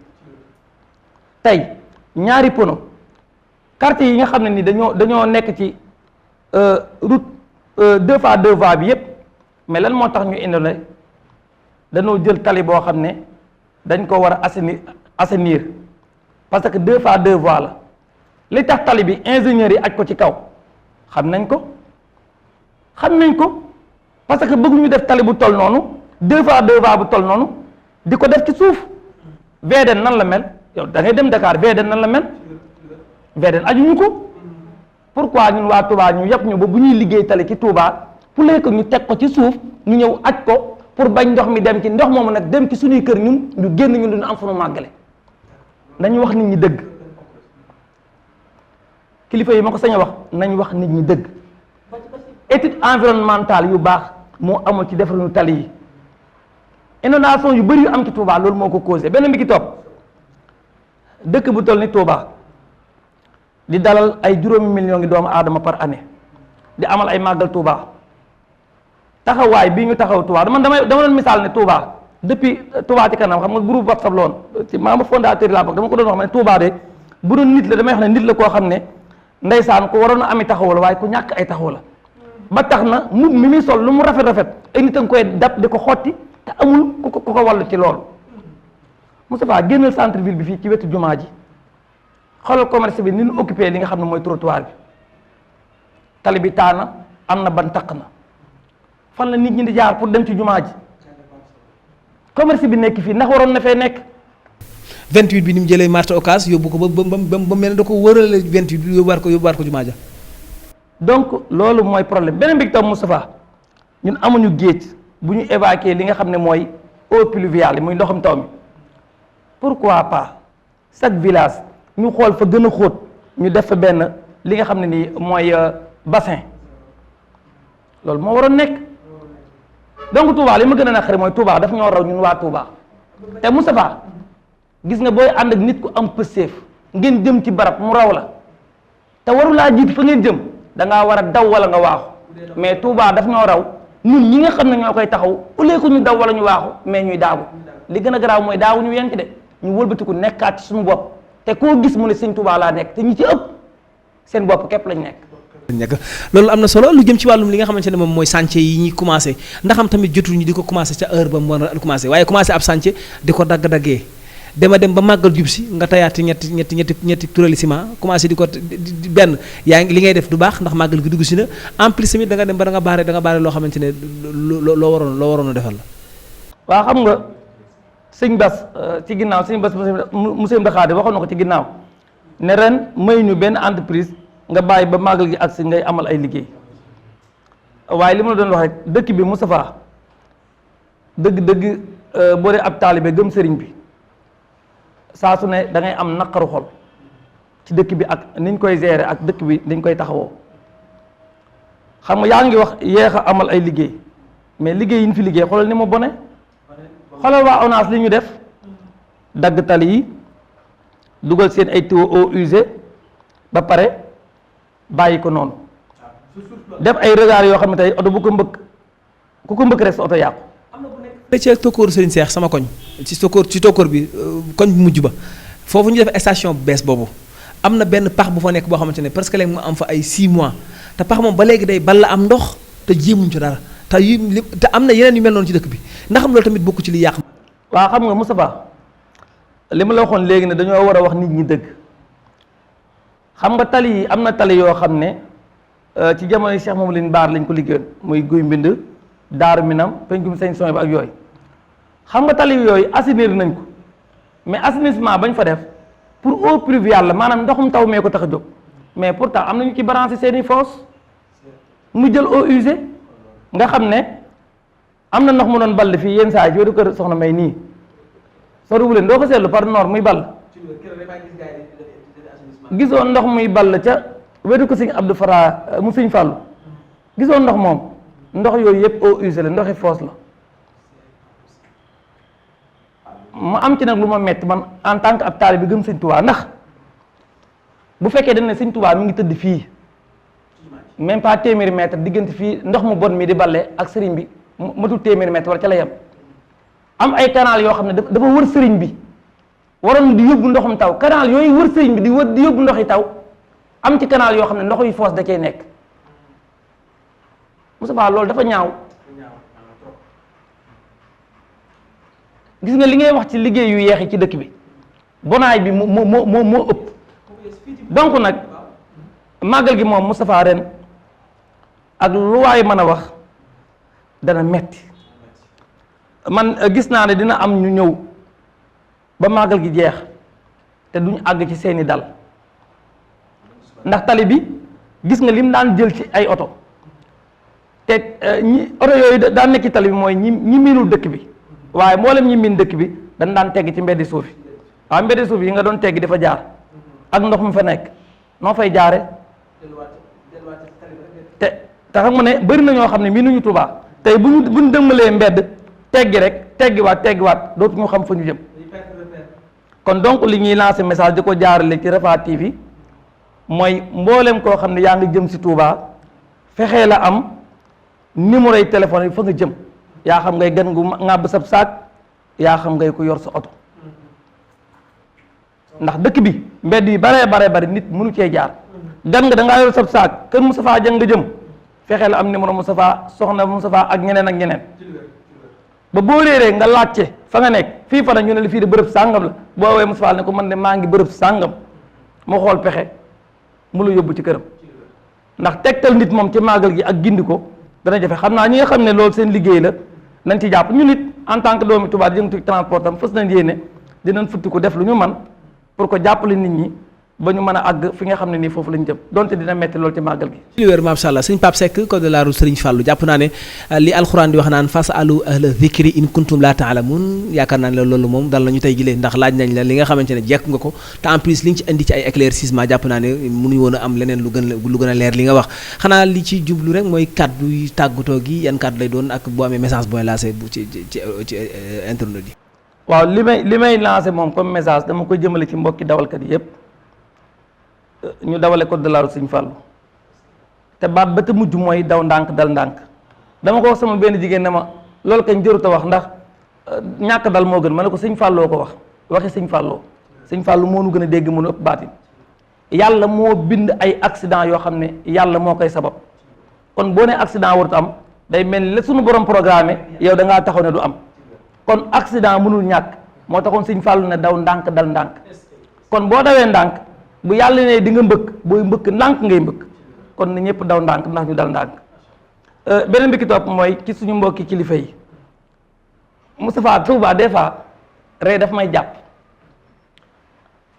tey ñaari pono quartier yi nga xam ne ni dañoo nekk ci route 2x2 voies bi yépp mais lan moo tax ñu indi la dañoo jël tali boo xam ne dañ ko war a assainir parce que 2x2 voies la li tax tali bi ingénieurs yi aj ko ci kaw xam nañ ko parce que bëgguñu def tali bu toll noonu 2x2 voies bu toll noonu di ko def ci suuf VDN nan la mel yow da ngay dem Dakar VDN nan la mel VDN ajuñu ko pourquoi ñun waa Touba ñu yëpp ñu ba bu ñuy liggéey tali ci Touba pour que ñu teg ko ci suuf ñu ñëw aj ko pour bañ ndox mi dem ci ndox moomu nag dem ci suñuy kër ñun ñu génn ñun duñu am fu nu màggale nañu wax nit ñi dëgg kilifa yi ma ko sañ a wax nañ wax nit ñi dëgg étude environnementale yu baax moo amul ci defaruñu tali yi inondation yu bëri yu am ci Touba loolu moo ko causé benn bi ki topp dëkk bu toll ni Touba di dalal ay juróomi millions ngi doomu aadama par année di amal ay màggal Touba taxawaay bii ñu taxaw Touba dama doon misaal ne Touba depuis Touba ci kanam xam nga groupe WhatsApp la woon ci membre fondateur yi laa bokk dama ko doon wax ma ne Touba de bu doon nit la damay wax ne nit la koo xam ne ndeysaan ku waroon a ami taxaw la waaye ku ñàkk ay taxaw la ba tax na mbubb mi muy sol lu mu rafet ay nit a ngi koy dab di ko xotti te amul ku ko wallu ci loolu Moustapha génnal centre ville bi fii ci wetu jumaa ji xoolal commerce bi ni ñu occupé li nga xam ne mooy trottoir bi tali bi taana am na ban taq na fan la nit ñi di jaar pour dem ci jumaa ji commerce bi nekk fii ndax waroon na fee nekk 28 bi ni mu jëlee marché Ocass yóbbu ko ba mel ne da ko wërale 28 bi yóbbuwaat ko jumaa ja donc loolu mooy problème beneen bi tam Moustapha ñun amuñu géej bu ñu évacuer li nga xam ne mooy eau pluviale yi muy ndoxam taw mi pourquoi pas chaque village ñu xool fa gën a xóot ñu def fa benn li nga xam ne nii mooy bassin loolu moo waroon nekk donc Touba li ma gën a naqari mooy Touba daf ñoo raw ñun waa Touba te Moustapha gis nga booy ànd ak nit ku am pëseef ngeen jëm ci barab mu raw la te waru laa jiitu fa ngeen jëm da ngaa war a daw wala nga waaxu mais Touba daf ñoo raw ñun ñi nga xam ne ñoo koy taxaw au lieu que ñu daw wala ñu waaxu mais ñuy daagu li gën a garaaw mooy daawu ñu yenk de ñu wëlbatiku nekkaat ci suñu bopp te koo gis mu ne sëñ Touba laa nekk te ñi ci ëpp seen bopp képp lañ nekk. loolu am na solo lu jëm ci wàllum li nga xamante ne moom mooy chantier yi ñuy commencé ndax am tamit jotul ñu di ko commencé ca heure ba mu war a commencé waaye commencé ab chantier di ko dagg-daggee dem ba màggal jub si nga tayaati ñetti turali ciment commencé di ko benn yaa ngi li ngay def du baax ndax màggal gi dugg si na en plus tamit da nga dem ba da nga baare loo xamante ne loo waroon a defal la. waaw xam nga sëñ Bass ci ginnaaw sëñ Bass monsieur Mbaxaade waxoon na ko ci ginnaaw ne ren may ñu benn entreprise nga bàyyi ba màggal gi ak si ngay amal ay liggéey waaye li ma la doon wax rek dëkk bi Moustapha dëgg boo dee ab taalibe gëm sëriñ bi saa su ne da ngay am naqaru xol ci dëkk bi ak niñ koy gérer ak dëkk bi niñ koy taxawoo xam nga yaa ngi wax yeex a amal ay liggéey mais liggéey yi ñu fi liggéey xoolal ni ma bone xoolal waa ONAS li ñu def dagg tali yi dugal seen ay tuyaux eaux usées ba pare bàyyi ko noonu def ay regard yoo xam ne tey oto bu ko mbëkk ku ko mbëkk rek sa oto yàqu. ci tokkooru Serigne Cheikh sama koñ ci tokkoor bi koñ bu mujj ba foofu ñu def station bu bees boobu am na benn pax bu fa nekk boo xamante ne presque léegi mu am fa ay 6 mois te pax moom ba léegi day ball am ndox te jéemuñ ci dara te am na yeneen yu mel noonu ci dëkk bi ndax am loolu tamit bokk ci li yàq. waaw xam nga Moustapha li ma la waxoon léegi ne dañoo war a wax nit ñi dëgg xam nga tali yi am na tali yoo xam ne ci jamono Cheikh Mamadou Baar lañ ko liggéeyoon muy guy mbind Daaru Minam pencum sëñ Soñ ba ak yooyu xam nga tali yooyu assainir nañ ko mais assainissement bañ fa def pour eau pluviale la maanaam ndoxum taw mee ko tax a jóg mais pourtant am nañu ci branché seeni fosse mu jël eau usée nga xam ne am na ndox mu doon ball fii yenn saa yi ci wetu kër soxna May nii soriwul leen doo ko seetlu par nord muy ball gisoon ndox muy ball ca wetu ko sëñ Abdou Fara mu sëñ Fàllu gisoon ndox moom ndox yooyu yëpp eau usée la ndoxi fosse la ma am ci nag lu ma metti man en tant que ab taalibe bi gëm sëñ Touba ndax bu fekkee dañ ne sëñ Touba mi ngi tëdd fii même pas téeméeri mètre diggante fii ndox mu bon mi di balle ak sëriñ bi matul téeméeri mètre wala ca la yem am ay canal yoo xam ne dafa wër sëriñ bi waroon di yóbbu ndoxum taw canal yooyu wër sëriñ bi di yóbbu ndoxi taw am ci canal yoo xam ne ndox yu foos da cay nekk Moustapha loolu dafa ñaaw gis nga li ngay wax ci liggéey yu yeex yi ci dëkk bi bonaay bi moo ëpp donc nag màggal gi moom Moustapha ren ak lu waay mën a wax dana metti man gis naa ne dina am ñu ñëw ba màggal gi jeex te duñ àgg ci seeni dal ndax tali bi gis nga lim daan jël ci ay oto te ñi oto yooyu daan nekk ci tali bi mooy ñi miinul dëkk bi waaye mboolem ñi miin dëkk bi dañ daan tegg ci mbeddi suufi waaw mbeddi suuf yi nga doon teggi dafa jaar ak ndox mu fa nekk noo fay jaare te xam nga ne bëri na ñoo xam ne miinuñu Touba tey bu ñu dëmmalee mbedd teggi rek teggiwaat dootuñu xam fa ñu jëm. kon donc li ñuy lancer message di ko jaarale ci Rafah TV mooy mboolem koo xam ne yaa ngi jëm si Touba fexee la am numéro yi téléphone yi fa nga jëm yaa xam ngay gan gu ŋàbb sab saak yaa xam ngay ko yor sa oto ndax dëkk bi mbedd yi bare bari nit mënu cee jaar gan nga da ngaa yor sab saak kër Moustapha Dieng nga jëm fexee la am numéro Moustapha soxna Moustapha ak ñeneen ba boo réeree nga laajte fa nga nekk fii fa ñu ne la fii de bërëb sàngam la boo woowee Moustapha ne ko man de maa ngi bërëb sàngam mu xool pexe mu la yóbbu ci këram ndax tegtal nit moom ci màggal gi ak gindi ko dana jafe xam naa ñi nga xam ne loolu seen liggéey la nañ ci jàpp ñu nit en tant que doomi Touba di yëngatu ci transport am fës nañ yéene dinañ futti ko def lu ñu man pour que jàppale nit ñi ba ñu mën a àgg fi nga xam ne nii foofu lañ jëm donte dina metti loolu ci màggal gi. li wér macha allah sëñ Pape Seck code de la route Serigne Fallou jàpp naa ne li alxuraan di wax naan fasalu ahla dhikri in kuntum la taalamun yaakaar naa ne loolu moom dal nañu tey jilee ndax laaj nañ la li nga xamante ne jekk nga ko te en plus li nga ci indi ci ay éclaircissement jàpp naa ne mënuñu woon a am leneen lu gën a leer li nga wax xanaa li ci jublu rek mooy kàddu yu tàggatoo gi yan kàddu lay doon ak boo amee message booy lancé bu ci internet yi. waaw li may lancé moom comme message dama koy jëmale ci mbokki dawalkat yi yëpp ñu dawale code de la route Serigne Fallou te baat ba te mujj mooy daw ndànk dal ndànk dama ko wax sama benn jigéen ne ma loolu kañ jërut a wax ndax ñàkk dal moo gën ma ne ko Serigne Fallou ko wax waxi Serigne Fallou moo nu gën a dégg mënu ëpp baatin yàlla moo bind ay accident yoo xam ne yàlla moo koy sabab kon boo ne accident warut am day mel ni la suñu borom programme yow da ngaa taxaw ne du am kon accident mënul ñàkk moo taxoon Serigne Fallou ne daw ndànk dal ndànk kon boo dawee ndànk bu yàlla ne di nga mbëkk booy mbëkk ndànk ngay mbëkk kon na ñëpp daw ndànk ndax ñu dal ndànk beneen bi ki topp mooy ci suñu mbokki kilifa yi Moustapha Touba des fois rey daf may jàpp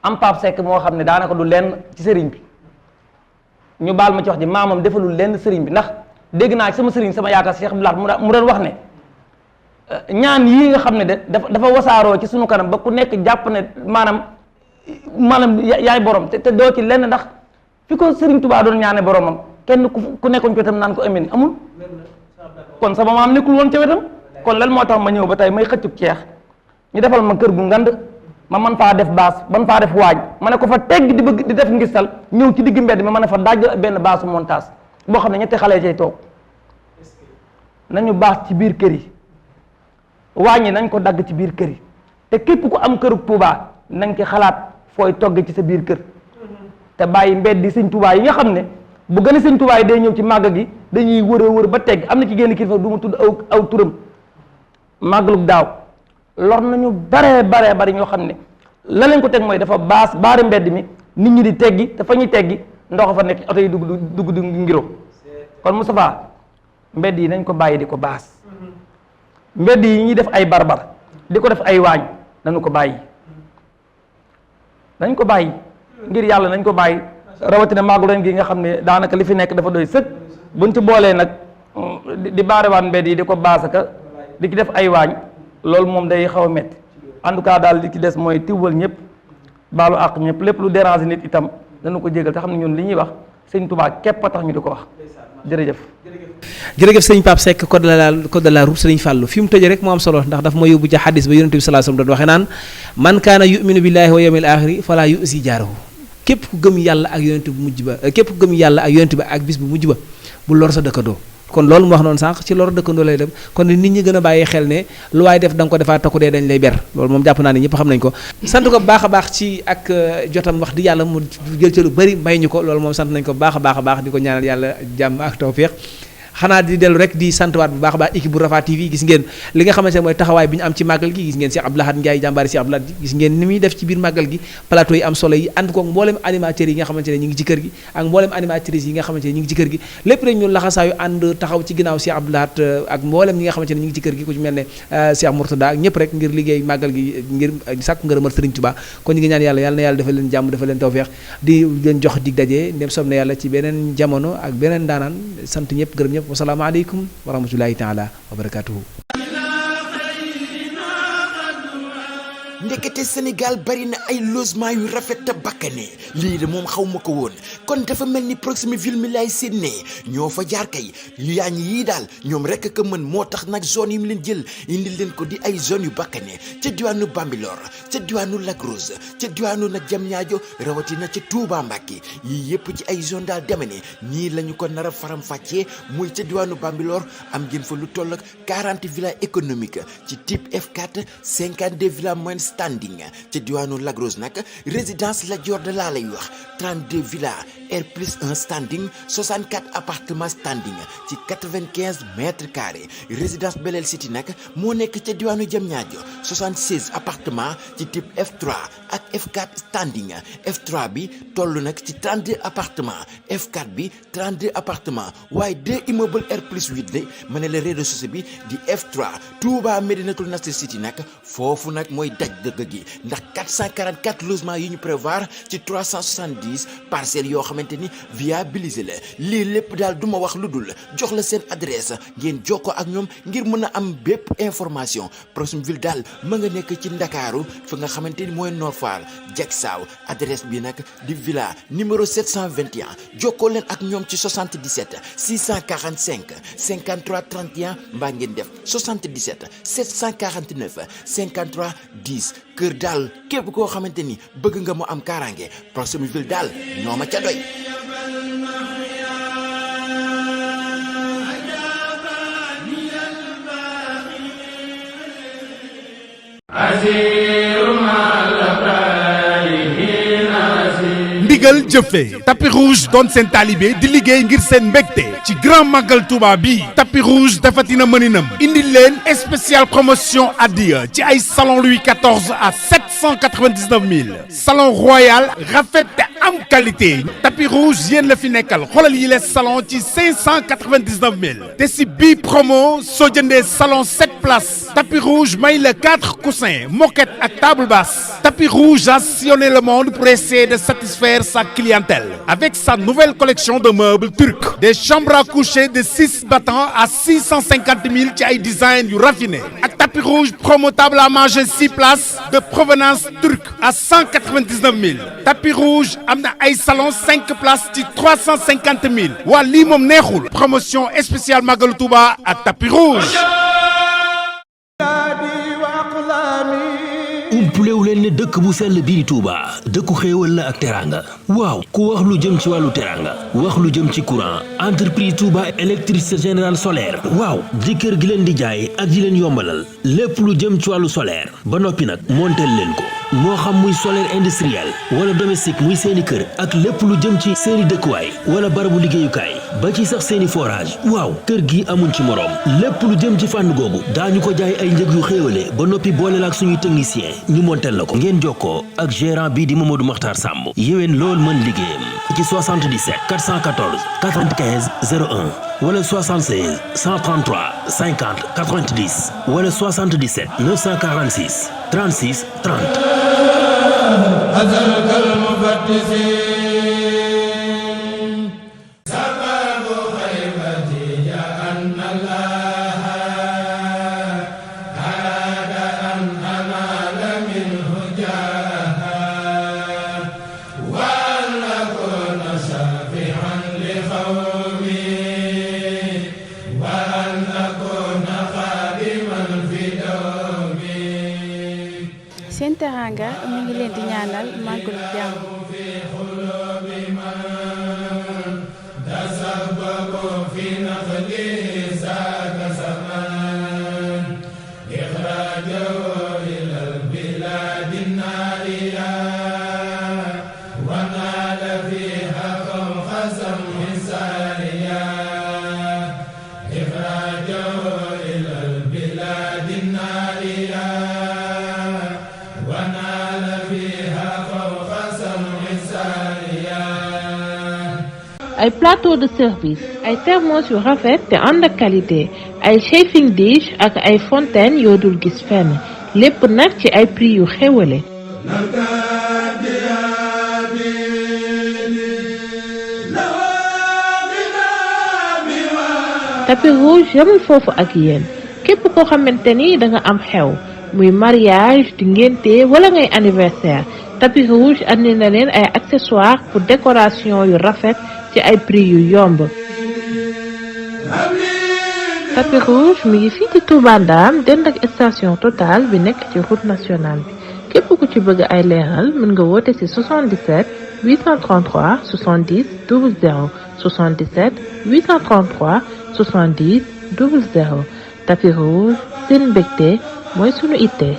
am Pape Seck moo xam ne daanaka du lenn ci sëriñ bi ñu baal ma ci wax ji maamam defalul lenn sëriñ bi ndax dégg naa ci sama sëriñ sama yaakaar Cheikh Abdoulaye mu doon wax ne ñaan yii nga xam ne dafa wasaaroo ci suñu kanam ba ku nekk jàpp ne maanaam yaay borom te doo ci lenn ndax fi ko Serigne Touba doon ñaane boromam kenn ku nekkoon ci wetam naan ko amin amul kon sama maam nekkul woon ca wetam kon lan moo tax ma ñëw ba tey may xëccub ceex ñu defal ma kër gu ngand ma man faa def baas man faa def waañ ma ne ko fa tegg di bëgg di def ngistal ñëw ci digg mbedd mi ma ne fa daaj benn baasu montage boo xam ne ñetti xale cay toog nañu baas ci biir kër yi waañ yi nañ ko dagg ci biir kër yi te képp ku am këru Touba nañ ci xalaat fooy togg ci sa biir kër te bàyyi mbedd di Sëñ Touba yi nga xam ne bu gën a Sëñ Touba yi day ñëw ci màgg gi dañuy wër ba tegg am na ci génn kilifa du ma tudd aw turam màggalug daaw lor nañu bari ñoo xam ne la leen ko teg mooy dafa baari mbedd mi nit ñi di teggi te fa ñuy teggi ndox fa nekk oto yi dugg ngiro kon Moustapha mbedd yi nañ ko bàyyi di ko baas mbedd yi ñuy def ay barbar di ko def ay waañ nañu ko bàyyi nañ ko bàyyi ngir yàlla nañ ko bàyyi rawatina màggu ren gi nga xam ne daanaka li fi nekk dafa doy sëkk buñ ci boolee nag di baarewaat mbedd yi di ko baasaka di ci def ay waañ loolu moom day xaw a métti en tout cas daal li ci des mooy tiwal ñëpp baalu àq ñëpp lépp lu déranger nit itam dana ko jégal te xam ne ñun li ñuy wax Sëñ Touba képp a tax ñu di ko wax jërëjëf sëñ Pape Seck code de la route Serigne Fallou fi mu tëjee rek moo am solo ndax daf ma yóbbu ci xadis ba yonent bi sallallahu alayhi wasallam doon waxee naan man kaana yuminu billahi wa yawmil axiri fala yusi jaarahu képp ku gëm yàlla ak yonent bu mujj ba képp ku gëm yàlla ak yonent ba ak bis bu mujj ba bu lor sa dëkkandoo kon loolu mu wax noonu sànq ci lor dëkkandoo lay dem kon nit ñi gën a bàyyi xel ne lu waay def da nga ko defaat takku dee dañ lay ber loolu moom jàpp naa ne ñëpp xam nañ ko sant ko baax a baax ci ak jotam wax di yàlla mu jël ci lu bëri may ñu ko loolu moom sant nañ ko baax a baax di ko ñaanal yàlla jàmm ak tawfeex xanaa di dellu rek di santwaat bu baax a baax équipe bu Rafah TV gis ngeen li nga xamante ne mooy taxawaay bi ñu am ci màggal gi gis ngeen Cheikh Abdoulahad Ndiaye jàmbaari Cheikh Abdoulahad gis ngeen ni muy def ci biir màggal gi plateau yi am solo yi ànd ko mboolem animateurs yi nga xamante ne ñu ngi ci kër gi ak mboolem animatrices yi nga xamante ne ñu ngi ci kër gi lépp rek ñu laxasaayu ànd taxaw ci ginnaaw Cheikh Abdoulahad ak mboolem ñi nga xamante ne ñu ngi ci kër gi ku ci mel ne Cheikh Mourtada ak ñëpp rek ngir liggéey màggal gi ngir sàkku ngërëmal Serigne Touba kon ñu ngi ñaan yàlla na yàlla defal leen jàmm defal leen tawfeex di leen jox dig daje ndem soob na yàlla ci beneen jamono ak beneen daanaan sant ñëpp gërëm ñëpp wasalaamaaleykum wa rahmatullahi taala wa barakatuhu ndekete Sénégal bari na ay logement yu rafet te bakkane lii de moom xaw ma ko woon kon dafa mel ni Proximi Ville mi lay séenee ñoo fa jaar kay yu yaañ yii daal ñoom rek ko mën moo tax nag zone yi mu leen jël indi leen ko di ay zone yu bakkane ca diwaanu Bambilor ca diwaanu Lac Rose ca diwaanu nag Diamniadio rawatina ca Touba Mbacké yii yëpp ci ay zone daal deme ne nii la ñu ko nar a faram fàccee muy ca diwaanu Bambilor am ngeen fa lu toll ak 40 villas économiques ci type F4 52 villas moyennes standing ca diwaanu Lac Rose nag résidence la Dior de laa lay wax 32 villas R+1 standing 64 appartements standing ci 95 mètres carrés résidence Belel City nag moo nekk ca diwaanu Diamniadio 76 appartements ci type F3 ak F4 standing F3 bi toll nag ci 32 appartements F4 bi 32 appartements waaye 2 immeubles R+8 de ma ne la rez-de-chaussée bi di F3 Touba Médinatoul Nasr City nag foofu nag mooy daj dëgg gi ndax 444 logements yi ñu prévoir ci 370 parcelles yoo xamante ni viabilisé la lii lépp daal duma wax lu dul jox la seen adresse ngeen jokkoo ak ñoom ngir mën a am bépp information Proximi Ville daal ma nga nekk ci Ndakaaru fa nga xamante ni mooy Nord Foire Diacksao adresse bi nag di villa numéro 721 jokkoo leen ak ñoom ci 77 645 53 31 mbaa ngeen def 77 749 53 10 kër daal képp koo xamante ni bëgg nga mu am kaaraange Proximi Ville daal ñoo ma ca doy. ndigal jëfe tapis rouge doon seen taalibe di liggéey ngir seen mbégte ci grand magal Touba bi tapis rouge dafatina mëninam indi leen spécial promotion addiya ci ay salon Louis XIV à 799 000 salon royal rafet te am qualité tapis rouge yéen la fi nekkal xoolal yi les salon ci 599 000 te si bii promo soo jëndee salon 7 places tapis rouge may la 4 coussins moquette ak table basse tapis rouge a sillonné le monde pour essayer de satisfaire sa clientèle avec sa nouvelle collection de meubles turcs des chambres à coucher de 6 battants à 650 000 ci ay design yu raffiné ak tapis rouge promo table à manger 6 places de provenance turque à 199 000 tapis rouge am na ay salon 5 places ci 350 000 waa lii moom neexul promotion spéciale Magalu Touba ak tapis rouge. umpulewu leen ne dëkk bu sell bii di Touba dëkku xéewal la ak teranga waaw ku wax lu jëm ci wàllu teranga wax lu jëm ci courant entreprise Touba électricité générale solaire waaw di kër gi leen di jaay ak di leen yombalal lépp lu jëm ci wàllu solaire ba noppi nag monteel leen ko moo xam muy solaire industriel wala domestique muy seeni kër ak lépp lu jëm ci seeni dëkkuwaay wala barabu liggéeyukaay ba ci sax seeni forage waaw kër gi amuñ ci moroom lépp lu jëm ci fànn googu daañu ko jaay ay njëg yu xéewale ba noppi boole la ak suñuy technicien ñu montel la ko ngeen jokkoo ak gérant bii di Mamadou Makhtar Samb yéwén lool mën liggéeyam ci 77 414 95 01 wala 76 133 50 90 wala 77 946 36 30. Sen Teranga mi ngi leen di ñaanal màggalu jàmm. ay plateau de service ay thermos yu rafet te ànd ak qualité ay chafing dish ak ay fontaine yoo dul gis fenn lépp nag ci ay prix yu xéwale. Tapis Rouge yamul foofu ak yéen képp koo xamante ni da nga am xew muy mariage di ngénte wala ngay anniversaire tapis rouge andi na leen ay accessoires pour décoration yu rafet ci ay prix yu yomb. Tapis rouge mi ngi fii ci Touba Ndam dend ak station Total bi nekk ci route nationale bi képp ku ci bëgg ay leeral mën nga woote ci 77 833 70 00 77 833 70 00 Tapis rouge seen mbégte mooy sunu itte.